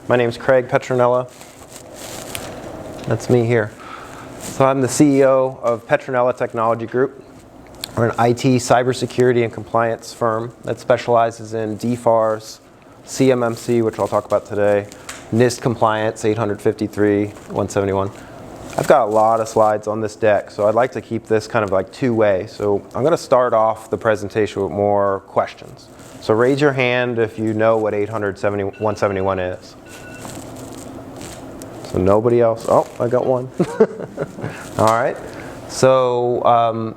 My name is Craig Petronella. That's me here. So I'm the CEO of Petronella Technology Group. We're an IT cybersecurity and compliance firm that specializes in DFARS, CMMC, which I'll talk about today, NIST Compliance 853-171. I've got a lot of slides on this deck, so I'd like to keep this kind of like two-way. So I'm going to start off the presentation with more questions. So raise your hand if you know what 800-171 is. So nobody else? Oh, I got one. All right. So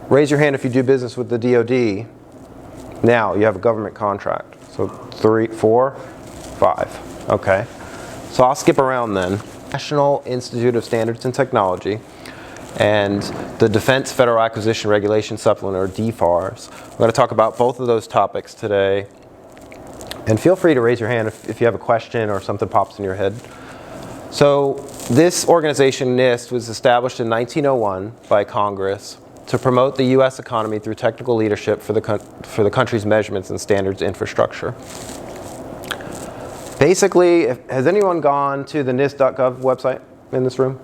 raise your hand if you do business with the DoD. Now you have a government contract. So 3, 4, 5. Okay. So I'll skip around then. National Institute of Standards and Technology and the Defense Federal Acquisition Regulation Supplement, or DFARS. I'm going to talk about both of those topics today. And feel free to raise your hand if you have a question or something pops in your head. So this organization, NIST, was established in 1901 by Congress to promote the U.S. economy through technical leadership for the country's measurements and standards infrastructure. Basically, has anyone gone to the NIST.gov website in this room?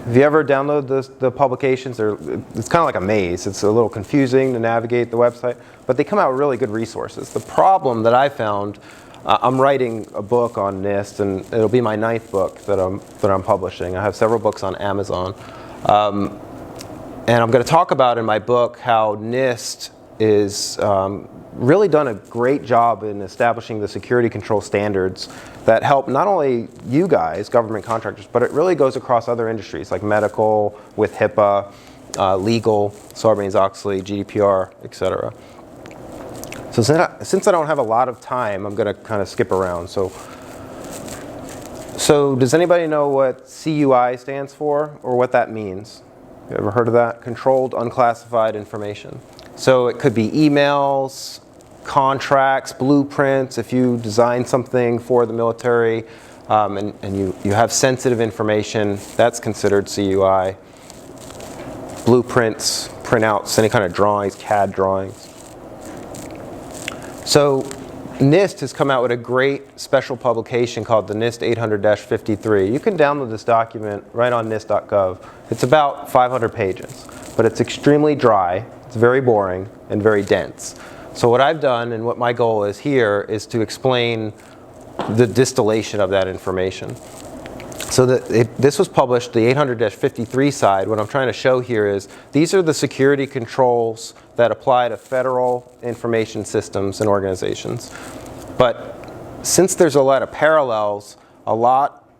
Have you ever downloaded the publications? It's kind of like a maze. It's a little confusing to navigate the website, but they come out with really good resources. The problem that I found, I'm writing a book on NIST, and it'll be my 9th book that I'm publishing. I have several books on Amazon. And I'm going to talk about in my book how NIST is really done a great job in establishing the security control standards that help not only you guys, government contractors, but it really goes across other industries like medical, with HIPAA, legal, Sarbanes-Oxley, GDPR, etc. So since I don't have a lot of time, I'm going to kind of skip around. So does anybody know what CUI stands for, or what that means? You ever heard of that? Controlled Unclassified Information. So it could be emails, contracts, blueprints. If you design something for the military and you have sensitive information, that's considered CUI. Blueprints, printouts, any kind of drawings, CAD drawings. So NIST has come out with a great special publication called the NIST 800-53. You can download this document right on NIST.gov. It's about 500 pages, but it's extremely dry, it's very boring, and very dense. So what I've done, and what my goal is here, is to explain the distillation of that information. So this was published, the 800-53 side. What I'm trying to show here is these are the security controls that apply to federal information systems and organizations. But since there's a lot of parallels,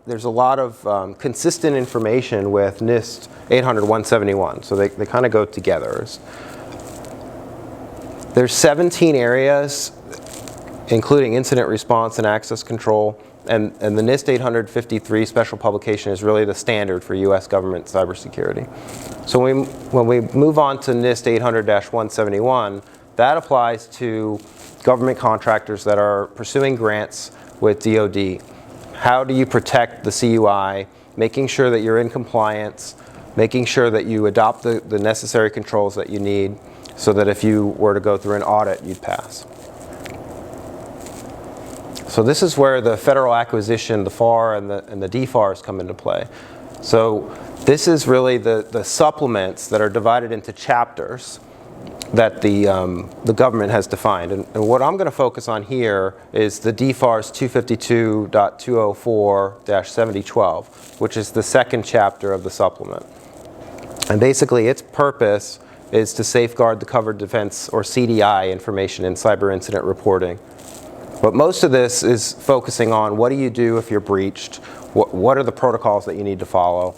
there's a lot of consistent information with NIST 800-171. So they kind of go together. There's 17 areas, including incident response and access control. And the NIST 800-53 special publication is really the standard for U.S. government cybersecurity. So when we move on to NIST 800-171, that applies to government contractors that are pursuing grants with DoD. How do you protect the CUI, making sure that you're in compliance, making sure that you adopt the necessary controls that you need so that if you were to go through an audit, you'd pass. So this is where the federal acquisition, the FAR and the DFARS come into play. So this is really the supplements that are divided into chapters that the government has defined. And what I'm going to focus on here is the DFARS 252.204-7012, which is the second chapter of the supplement. And basically its purpose is to safeguard the covered defense, or CDI, information in cyber incident reporting. But most of this is focusing on what do you do if you're breached, what are the protocols that you need to follow.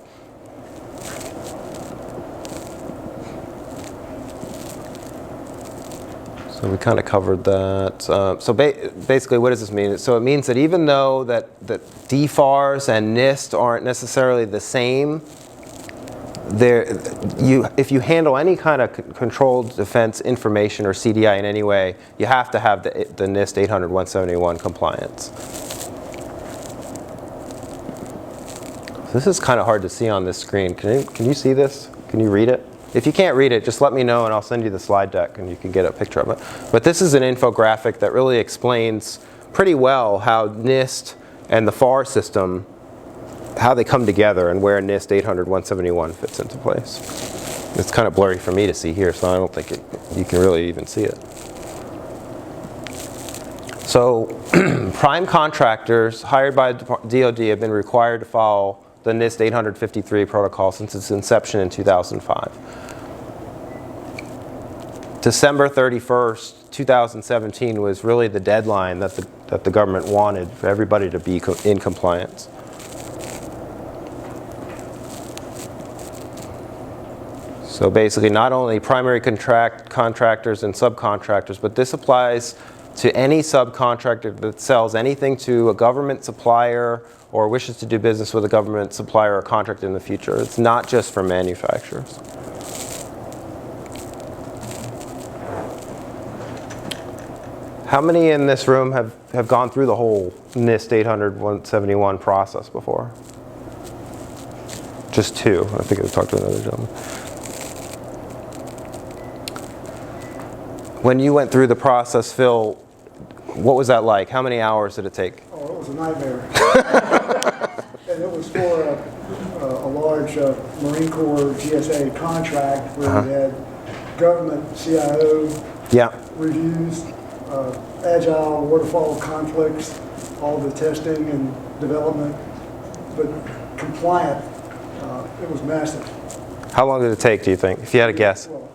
So we kind of covered that. So basically, what does this mean? So it means that even though that DFARS and NIST aren't necessarily the same, if you handle any kind of controlled defense information or CDI in any way, you have to have the NIST 800-171 compliance. This is kind of hard to see on this screen. Can you see this? Can you read it? If you can't read it, just let me know and I'll send you the slide deck and you can get a picture of it. But this is an infographic that really explains pretty well how NIST and the FARS system, how they come together and where NIST 800-171 fits into place. It's kind of blurry for me to see here, so I don't think you can really even see it. So prime contractors hired by DoD have been required to follow the NIST 853 protocol since its inception in 2005. December 31st, 2017 was really the deadline that the government wanted for everybody to be in compliance. So basically, not only primary contractors and subcontractors, but this applies to any subcontractor that sells anything to a government supplier or wishes to do business with a government supplier or contractor in the future. It's not just for manufacturers. How many in this room have gone through the whole NIST 800-171 process before? Just two. I think I talked to another gentleman. When you went through the process, Phil, what was that like? How many hours did it take? Oh, it was a nightmare. And it was for a large Marine Corps GSA contract where we had government CIO reviews, agile waterfall conflicts, all the testing and development, but compliant. It was massive. How long did it take, do you think, if you had a guess? Well,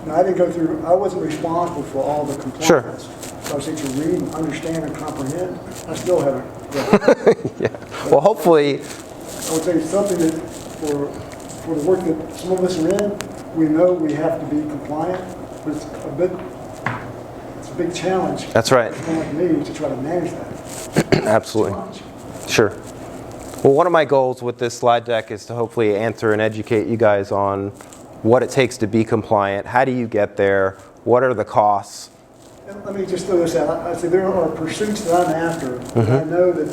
I didn't go through, I wasn't responsible for all the compliance. Sure. So I said to read and understand and comprehend, I still haven't done. Yeah. Well, hopefully. I would say something that for the work that some of us are in, we know we have to be compliant, but it's a big challenge. That's right. For someone like me to try to manage that. Absolutely. Sure. Well, one of my goals with this slide deck is to hopefully answer and educate you guys on what it takes to be compliant. How do you get there? What are the costs? And let me just throw this out. I say there are pursuits that I'm after. And I know that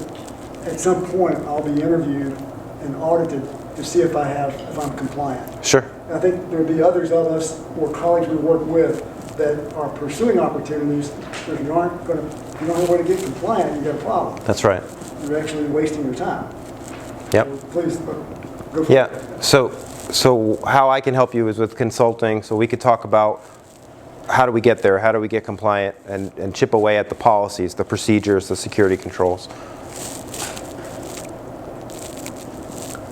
at some point I'll be interviewed and audited to see if I'm compliant. Sure. And I think there'll be others of us or colleagues we work with that are pursuing opportunities. If you don't have a way to get compliant, you've got a problem. That's right. You're actually wasting your time. Yep. So please go for it. Yeah. So how I can help you is with consulting. So we could talk about how do we get there, how do we get compliant, and chip away at the policies, the procedures, the security controls.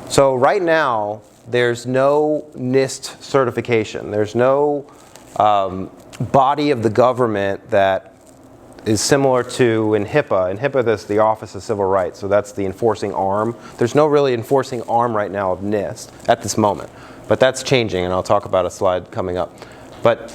So right now, there's no NIST certification. There's no body of the government that is similar to in HIPAA. In HIPAA, there's the Office of Civil Rights, so that's the enforcing arm. There's no really enforcing arm right now of NIST at this moment, but that's changing, and I'll talk about a slide coming up. But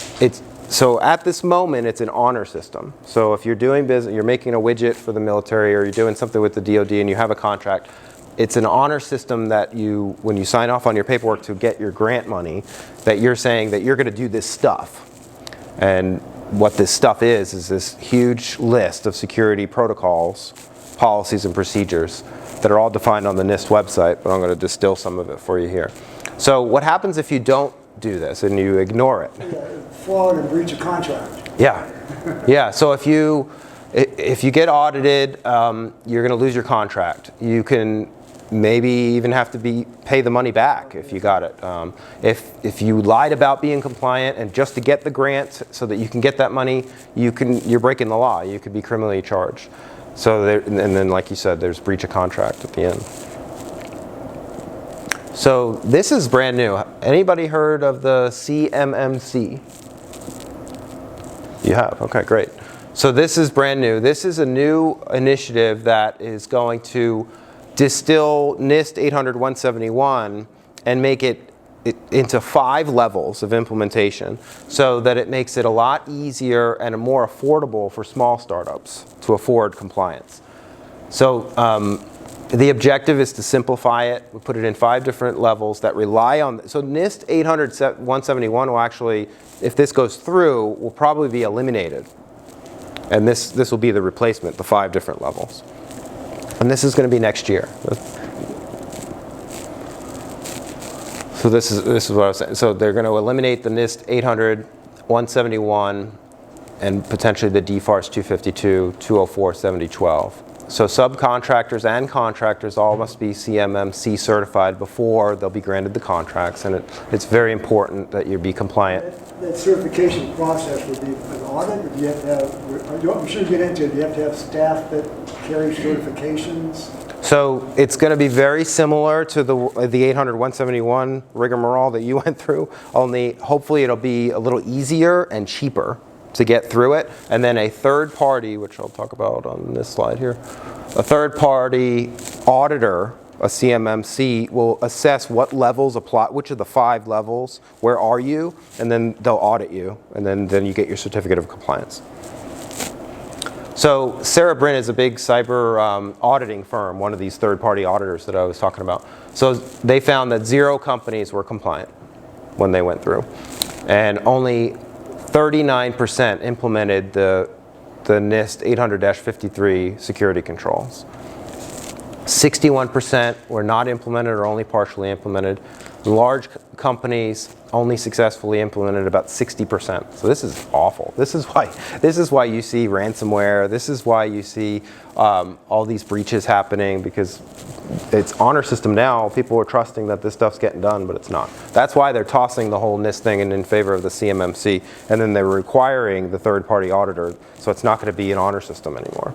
so at this moment, it's an honor system. So if you're doing business, you're making a widget for the military, or you're doing something with the DoD and you have a contract, it's an honor system that when you sign off on your paperwork to get your grant money, that you're saying that you're going to do this stuff. And what this stuff is this huge list of security protocols, policies, and procedures that are all defined on the NIST website, but I'm going to distill some of it for you here. So what happens if you don't do this and you ignore it? Fraud and breach of contract. Yeah. Yeah. So if you get audited, you're going to lose your contract. You can maybe even have to pay the money back if you got it. If you lied about being compliant and just to get the grant so that you can get that money, you're breaking the law. You could be criminally charged. So and then, like you said, there's breach of contract at the end. So this is brand new. Anybody heard of the CMMC? You have? Okay, great. So this is brand new. This is a new initiative that is going to distill NIST 800-171 and make it into 5 levels of implementation so that it makes it a lot easier and more affordable for small startups to afford compliance. So the objective is to simplify it. We put it in 5 different levels that rely on, so NIST 800-171 will actually, if this goes through, will probably be eliminated. And this will be the replacement, the 5 different levels. And this is going to be next year. So this is what I was saying. So they're going to eliminate the NIST 800-171 and potentially the DFARS 252, 204, 7012. So subcontractors and contractors all must be CMMC certified before they'll be granted the contracts, and it's very important that you be compliant. That certification process would be an audit, or do you have to have, I'm sure you get into it, do you have to have staff that carry certifications? So it's going to be very similar to the 800-171 rigmarole that you went through, only hopefully it'll be a little easier and cheaper to get through it. And then a third party, which I'll talk about on this slide here, a third party auditor, a CMMC, will assess what levels apply, which of the 5 levels, where are you, and then they'll audit you, and then you get your certificate of compliance. So Sarah Brin is a big cyber auditing firm, one of these third-party auditors that I was talking about. So they found that 0 companies were compliant when they went through, and only 39% implemented the NIST 800-53 security controls. 61% were not implemented or only partially implemented. Large companies only successfully implemented about 60%. So this is awful. This is why you see ransomware. This is why you see all these breaches happening, because it's honor system now. People are trusting that this stuff's getting done, but it's not. That's why they're tossing the whole NIST thing in favor of the CMMC, and then they're requiring the third-party auditor, so it's not going to be an honor system anymore.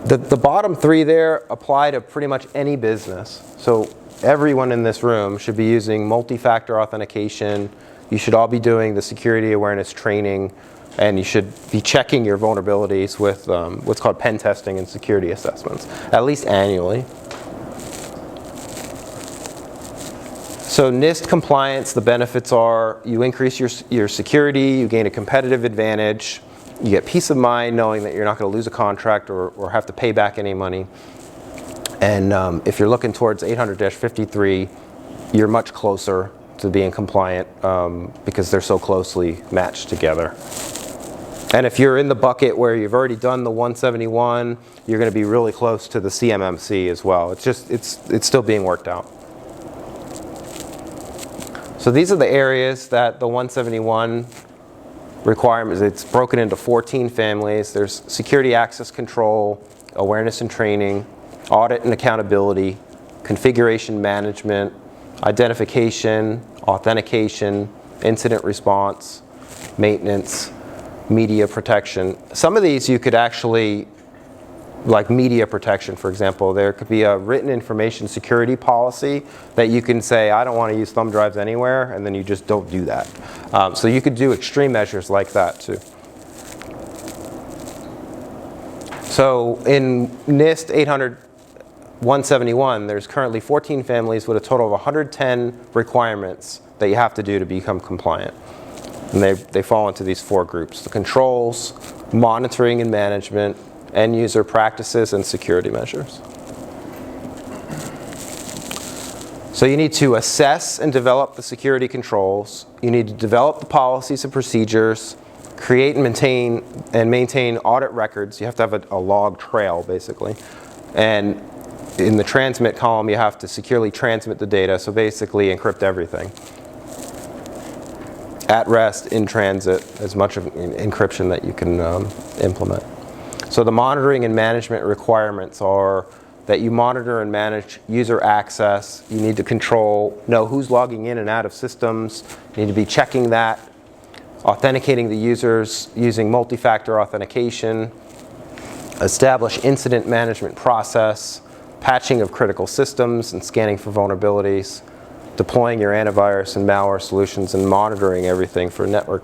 The bottom 3 there apply to pretty much any business. So everyone in this room should be using multi-factor authentication. You should all be doing the security awareness training, and you should be checking your vulnerabilities with what's called pen testing and security assessments, at least annually. So NIST compliance, the benefits are you increase your security, you gain a competitive advantage, you get peace of mind knowing that you're not going to lose a contract or have to pay back any money. And if you're looking towards 800-53, you're much closer to being compliant because they're so closely matched together. And if you're in the bucket where you've already done the 171, you're going to be really close to the CMMC as well. It's still being worked out. So these are the areas that the 171 requirements, it's broken into 14 families. There's security access control, awareness and training, audit and accountability, configuration management, identification, authentication, incident response, maintenance, media protection. Some of these you could actually, like media protection, for example, there could be a written information security policy that you can say, I don't want to use thumb drives anywhere, and then you just don't do that. So you could do extreme measures like that too. So in NIST 800-171, there's currently 14 families with a total of 110 requirements that you have to do to become compliant. And they fall into these 4 groups: the controls, monitoring and management, end user practices, and security measures. So you need to assess and develop the security controls. You need to develop the policies and procedures, create and maintain audit records. You have to have a log trail, basically. And in the transmit column, you have to securely transmit the data, so basically encrypt everything. At rest, in transit, as much of encryption that you can implement. So the monitoring and management requirements are that you monitor and manage user access. You need to know who's logging in and out of systems. You need to be checking that, authenticating the users using multi-factor authentication, establish incident management process, patching of critical systems and scanning for vulnerabilities, deploying your antivirus and malware solutions, and monitoring everything for network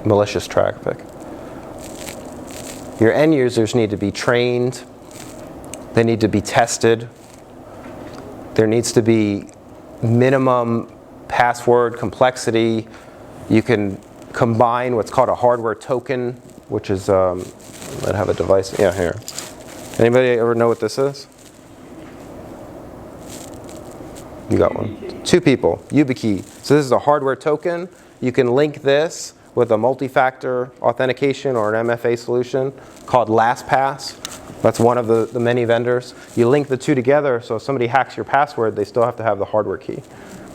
malicious traffic. Your end users need to be trained. They need to be tested. There needs to be minimum password complexity. You can combine what's called a hardware token, which is, I have a device, yeah, here. Anybody ever know what this is? You got one. 2 people, YubiKey. So this is a hardware token. You can link this with a multi-factor authentication or an MFA solution called LastPass. That's one of the many vendors. You link the 2 together, so if somebody hacks your password, they still have to have the hardware key.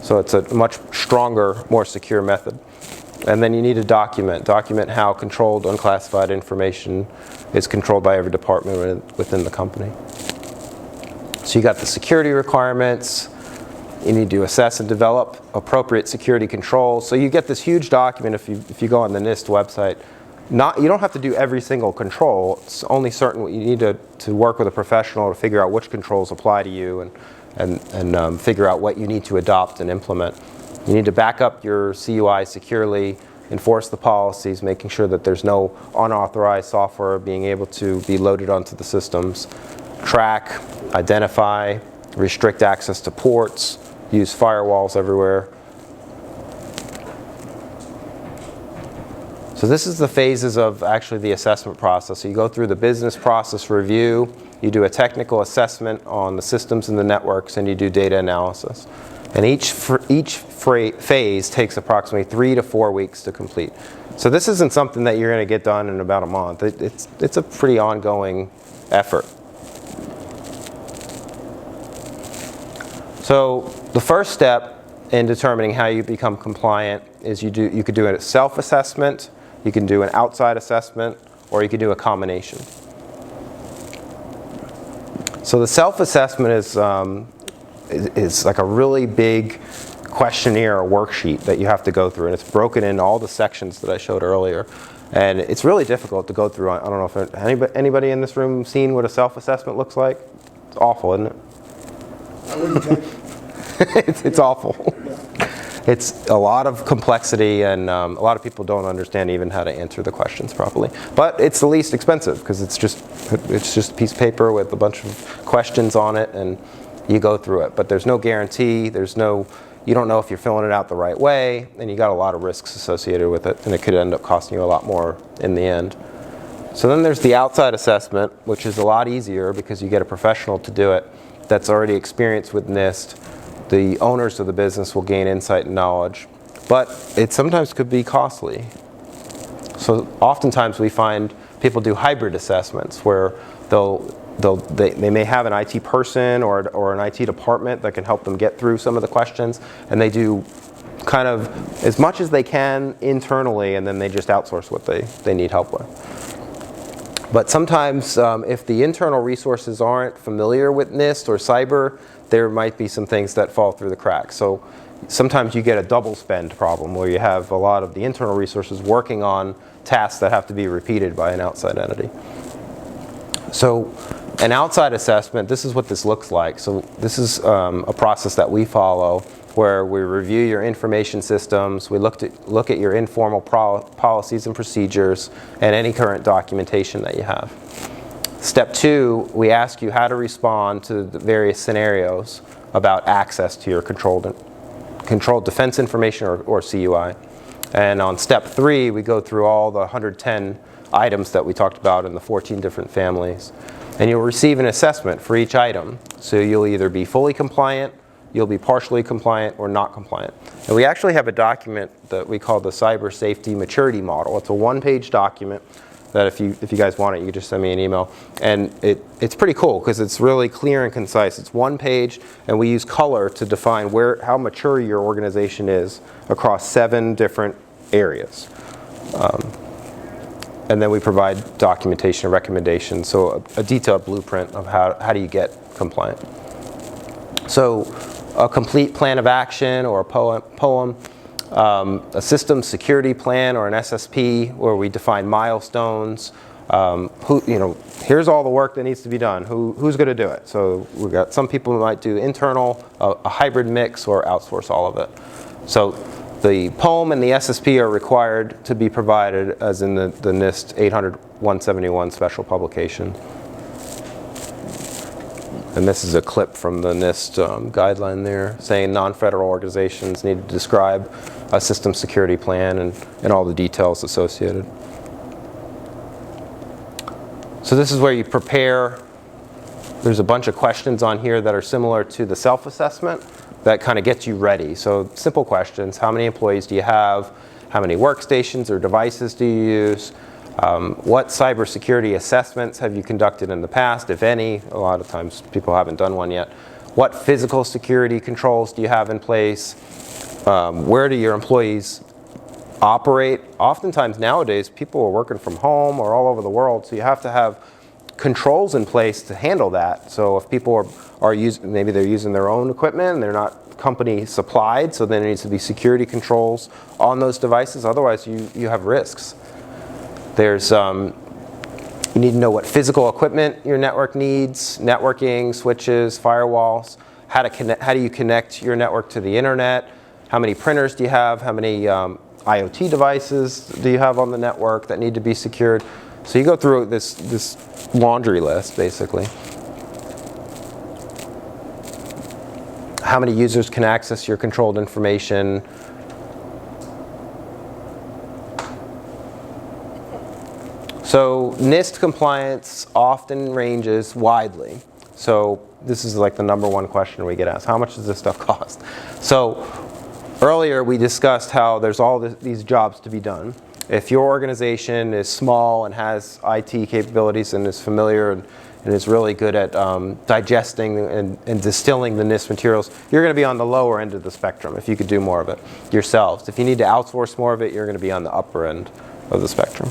So it's a much stronger, more secure method. And then you need to document how controlled, unclassified information is controlled by every department within the company. So you got the security requirements. You need to assess and develop appropriate security controls. So you get this huge document if you go on the NIST website. You don't have to do every single control. It's only certain. You need to work with a professional to figure out which controls apply to you and figure out what you need to adopt and implement. You need to back up your CUI securely, enforce the policies, making sure that there's no unauthorized software being able to be loaded onto the systems, track, identify, restrict access to ports, use firewalls everywhere. So this is the phases of actually the assessment process. So you go through the business process review, you do a technical assessment on the systems and the networks, and you do data analysis. And each phase takes approximately 3 to 4 weeks to complete. So this isn't something that you're going to get done in about a month. It's a pretty ongoing effort. So the first step in determining how you become compliant is you could do a self-assessment, you can do an outside assessment, or you could do a combination. So the self-assessment is like a really big questionnaire or worksheet that you have to go through, and it's broken into all the sections that I showed earlier. And it's really difficult to go through. I don't know if anybody in this room seen what a self-assessment looks like. It's awful, isn't it? I wouldn't take it. It's awful. It's a lot of complexity, and a lot of people don't understand even how to answer the questions properly. But it's the least expensive because it's just a piece of paper with a bunch of questions on it, and you go through it. But there's no guarantee. You don't know if you're filling it out the right way, and you got a lot of risks associated with it, and it could end up costing you a lot more in the end. So then there's the outside assessment, which is a lot easier because you get a professional to do it that's already experienced with NIST. The owners of the business will gain insight and knowledge, but it sometimes could be costly. So oftentimes we find people do hybrid assessments where they may have an IT person or an IT department that can help them get through some of the questions, and they do kind of as much as they can internally, and then they just outsource what they need help with. But sometimes if the internal resources aren't familiar with NIST or cyber, there might be some things that fall through the cracks. So sometimes you get a double spend problem where you have a lot of the internal resources working on tasks that have to be repeated by an outside entity. So an outside assessment, this is what this looks like. So this is a process that we follow where we review your information systems, we look at your informal policies and procedures, and any current documentation that you have. Step 2, we ask you how to respond to the various scenarios about access to your controlled defense information or CUI. And on step 3, we go through all the 110 items that we talked about in the 14 different families. And you'll receive an assessment for each item. So you'll either be fully compliant, you'll be partially compliant, or not compliant. And we actually have a document that we call the Cyber Safety Maturity Model. It's a one-page document that if you guys want it, you can just send me an email. And it's pretty cool because it's really clear and concise. It's one page, and we use color to define how mature your organization is across 7 different areas. And then we provide documentation and recommendations, so a detailed blueprint of how do you get compliant. So a complete plan of action or a poem, a system security plan or an SSP where we define milestones. Here's all the work that needs to be done. Who's going to do it? So we've got some people who might do internal, a hybrid mix, or outsource all of it. So the POEM and the SSP are required to be provided as in the NIST 800-171 special publication. And this is a clip from the NIST guideline there saying non-federal organizations need to describe a system security plan and all the details associated. So this is where you prepare. There's a bunch of questions on here that are similar to the self-assessment that kind of gets you ready. So simple questions: how many employees do you have? How many workstations or devices do you use? What cybersecurity assessments have you conducted in the past, if any? A lot of times people haven't done one yet. What physical security controls do you have in place? Where do your employees operate. Oftentimes nowadays, people are working from home or all over the world, so you have to have controls in place to handle that. So if people are using, maybe they're using their own equipment and they're not company supplied, so then there needs to be security controls on those devices. Otherwise, you have risks. There's you need to know what physical equipment your network needs: networking, switches, firewalls. How do you connect your network to the internet? How many printers do you have? How many IoT devices do you have on the network that need to be secured? So you go through this laundry list, basically. How many users can access your controlled information? So NIST compliance often ranges widely. So this is like the #1 question we get asked: how much does this stuff cost? So earlier we discussed how there's all these jobs to be done. If your organization is small and has IT capabilities and is familiar and is really good at digesting and distilling the NIST materials, you're going to be on the lower end of the spectrum if you could do more of it yourselves. If you need to outsource more of it, you're going to be on the upper end of the spectrum.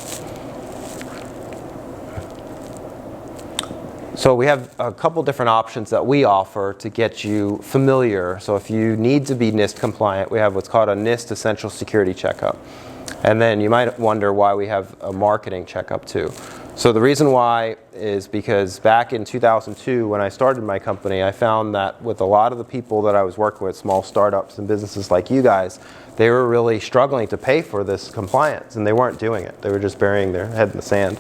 So we have a couple different options that we offer to get you familiar. So if you need to be NIST compliant, we have what's called a NIST Essentials Security Checkup. And then you might wonder why we have a marketing checkup too. So the reason why is because back in 2002, when I started my company, I found that with a lot of the people that I was working with, small startups and businesses like you guys, they were really struggling to pay for this compliance, and they weren't doing it. They were just burying their head in the sand.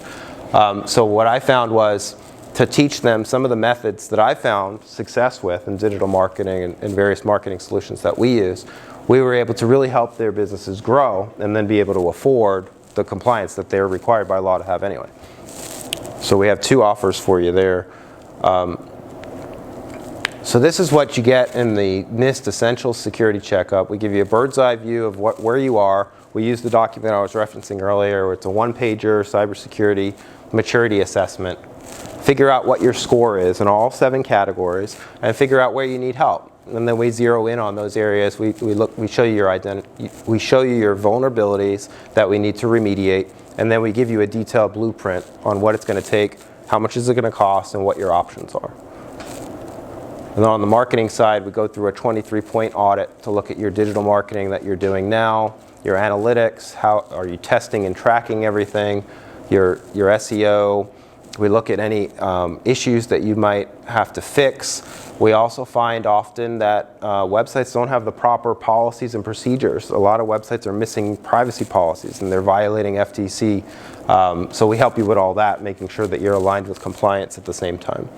So what I found was to teach them some of the methods that I found success with in digital marketing and various marketing solutions that we use. We were able to really help their businesses grow and then be able to afford the compliance that they're required by law to have anyway. So we have two offers for you there. So this is what you get in the NIST Essentials Security Checkup. We give you a bird's eye view of where you are. We use the document I was referencing earlier. It's a one-pager cybersecurity maturity assessment. Figure out what your score is in all 7 categories, and figure out where you need help. And then we zero in on those areas. We show you your identity. We show you your vulnerabilities that we need to remediate, and then we give you a detailed blueprint on what it's going to take, how much is it going to cost, and what your options are. And then on the marketing side, we go through a 23-point audit to look at your digital marketing that you're doing now, your analytics, how are you testing and tracking everything, your SEO. We look at any issues that you might have to fix. We also find often that websites don't have the proper policies and procedures. A lot of websites are missing privacy policies and they're violating FTC. So we help you with all that, making sure that you're aligned with compliance at the same time.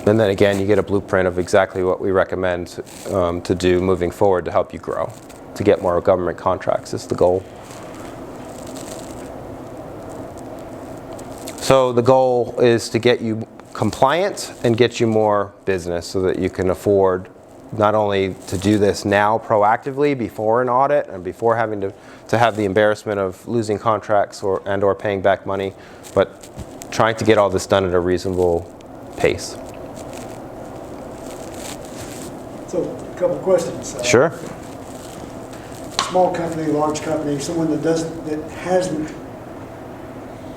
And then again, you get a blueprint of exactly what we recommend to do moving forward to help you grow. To get more government contracts is the goal. So the goal is to get you compliant and get you more business so that you can afford not only to do this now proactively before an audit and before having to have the embarrassment of losing contracts or paying back money, but trying to get all this done at a reasonable pace. So a couple of questions. Sure. Small company, large company, someone that hasn't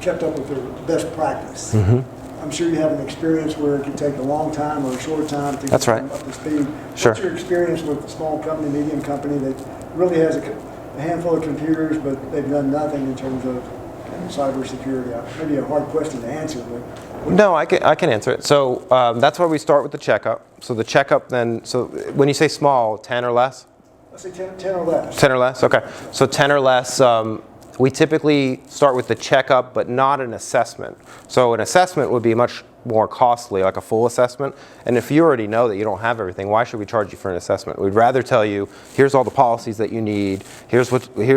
kept up with their best practice. Mm-hmm. I'm sure you have an experience where it can take a long time or a short time to get them up to speed. Sure. What's your experience with a small company, medium company that really has a handful of computers, but they've done nothing in terms of cybersecurity? Maybe a hard question to answer, but no, I can answer it. So that's where we start with the checkup. So the checkup then, so when you say small, 10 or less? Let's say 10 or less. 10 or less, okay. So 10 or less, we typically start with the checkup, but not an assessment. So an assessment would be much more costly, like a full assessment. And if you already know that you don't have everything, why should we charge you for an assessment? We'd rather tell you, here's all the policies that you need, here's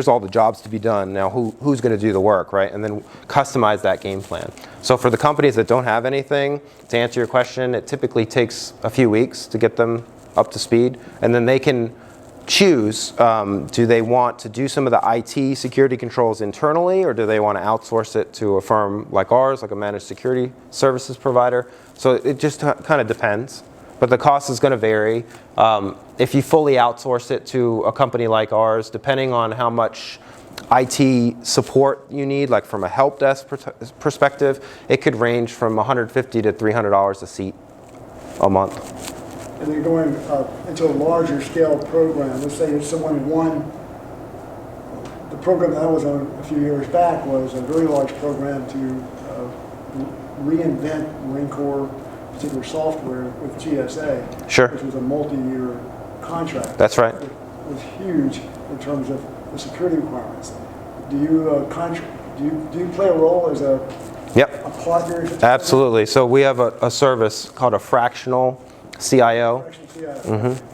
all the jobs to be done, now who's going to do the work, right? And then customize that game plan. So for the companies that don't have anything, to answer your question, it typically takes a few weeks to get them up to speed, and then they can choose, do they want to do some of the IT security controls internally, or do they want to outsource it to a firm like ours, like a managed security services provider? So it just kind of depends. but the cost is going to vary. If you fully outsource it to a company like ours, depending on how much IT support you need, like from a help desk perspective, it could range from $150 to $300 a seat a month. And then going into a larger scale program, let's say if someone won, the program that I was on a few years back was a very large program to reinvent Marine Corps particular software with GSA, sure, which was a multi-year contract. That's right. It was huge in terms of the security requirements. Do you play a role as a partner? Absolutely. So we have a service called a fractional CIO.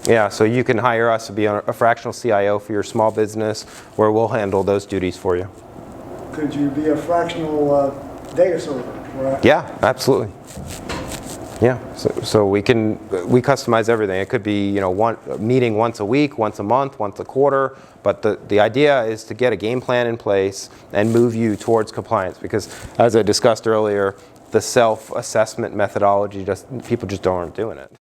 Yeah, so you can hire us to be a fractional CIO for your small business, where we'll handle those duties for you. Could you be a fractional data server? Right? Yeah, absolutely. Yeah, so we customize everything. It could be, you know, one meeting once a week, once a month, once a quarter. But the idea is to get a game plan in place and move you towards compliance. Because as I discussed earlier, the self-assessment methodology, people just aren't doing it.